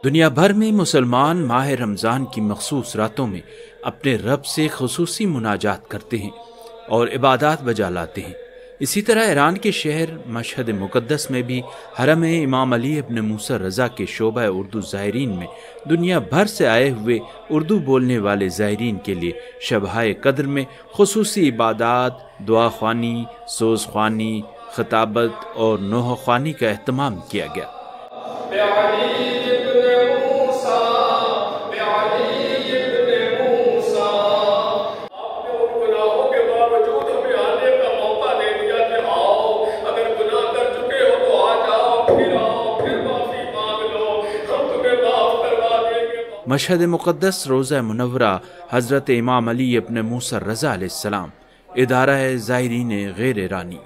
دنیا بھر میں مسلمان ماہ رمضان کی مخصوص راتوں میں اپنے رب سے خصوصی مناجات کرتے ہیں اور عبادات بجا لاتے ہیں۔ اسی طرح ایران کے شہر مشہد مقدس میں بھی حرم امام علی ابن موسیٰ رضا کے شعبہ اردو زائرین میں دنیا بھر سے آئے ہوئے اردو بولنے والے زائرین کے لیے شبہ قدر میں خصوصی عبادات، دعا خوانی، سوز خوانی، خطابت اور نوحہ خوانی کا اہتمام کیا گیا۔ مشہد مقدس روضہ منورہ حضرت امام علی ابن موسیٰ رضا علیہ السلام، ادارہ زائرین غیر ایرانی۔